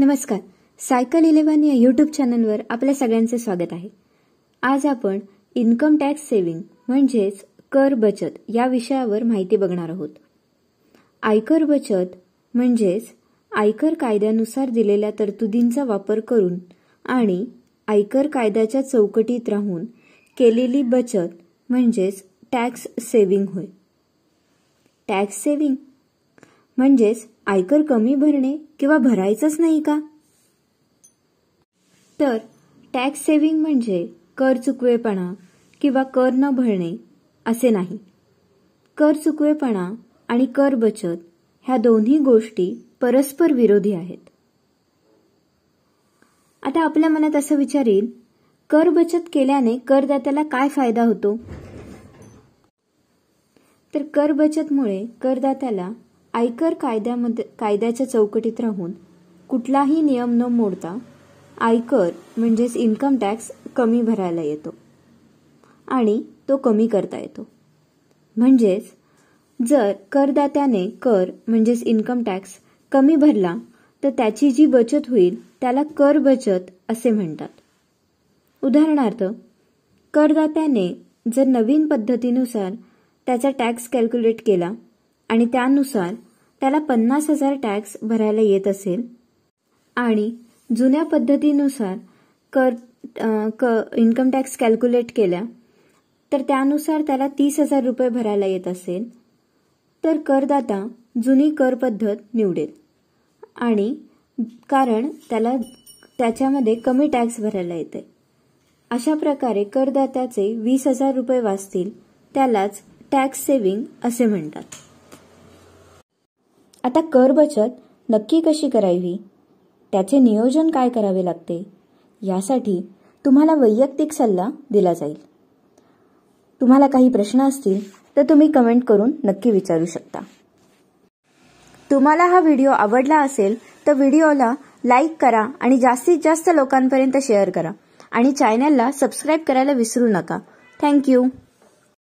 नमस्कार. सायकल 11 या यूट्यूब चॅनलवर आपल्या सगळ्यांचे स्वागत आहे. आज आपण इन्कम टॅक्स सेव्हिंग म्हणजेच कर बचत या विषयावर माहिती बघणार आहोत. आयकर बचत म्हणजेच आयकर कायद्यानुसार दिलेल्या तरतुदींचा वापर करून आणि आयकर कायद्याच्या चौकटीत राहून केलेली बचत म्हणजेच टॅक्स सेव्हिंग होय. टॅक्स सेव्हिंग म्हणजेच आयकर कमी भरणे किंवा भरायचंच नाही का? तर टॅक्स सेव्हिंग म्हणजे कर चुकवेपणा किंवा कर न भरणे असे नाही. कर चुकवेपणा आणि कर बचत ह्या दोन्ही गोष्टी परस्पर विरोधी आहेत. आता आपल्या मनात असं विचार येईल, कर बचत केल्याने करदात्याला काय फायदा होतो? तर कर बचतमुळे करदात्याला आयकर कायद्याच्या चौकटीत राहून कुठलाही नियम न मोडता आयकर म्हणजेच इन्कम टॅक्स कमी भरायला येतो आणि तो कमी करता येतो. म्हणजेच जर करदात्याने कर म्हणजेच इन्कम टॅक्स कमी भरला तर त्याची जी बचत होईल त्याला कर बचत असे म्हणतात. उदाहरणार्थ, करदात्याने जर नवीन पद्धतीनुसार त्याचा टॅक्स कॅल्क्युलेट केला आणि त्यानुसार त्याला 50,000 टॅक्स भरायला येत असेल आणि जुन्या पद्धतीनुसार इन्कम टॅक्स कॅल्क्युलेट केल्या तर त्यानुसार त्याला 30,000 रुपये भरायला येत असेल, तर करदाता जुनी कर पद्धत निवडेल आणि कारण त्याला त्याच्यामध्ये कमी टॅक्स भरायला येते. अशा प्रकारे करदात्याचे 20,000 रुपये वाचतील. त्यालाच टॅक्स सेव्हिंग असे म्हणतात. आता कर बचत नक्की कशी करावी, त्याचे नियोजन काय करावे लागते, यासाठी तुम्हाला वैयक्तिक सल्ला दिला जाईल. तुम्हाला काही प्रश्न असतील तर तुम्ही कमेंट करून नक्की विचारू शकता. तुम्हाला हा व्हिडिओ आवडला असेल तर व्हिडिओला लाईक करा आणि जास्तीत जास्त लोकांपर्यंत शेअर करा आणि चॅनलला सबस्क्राईब करायला विसरू नका. थँक्यू.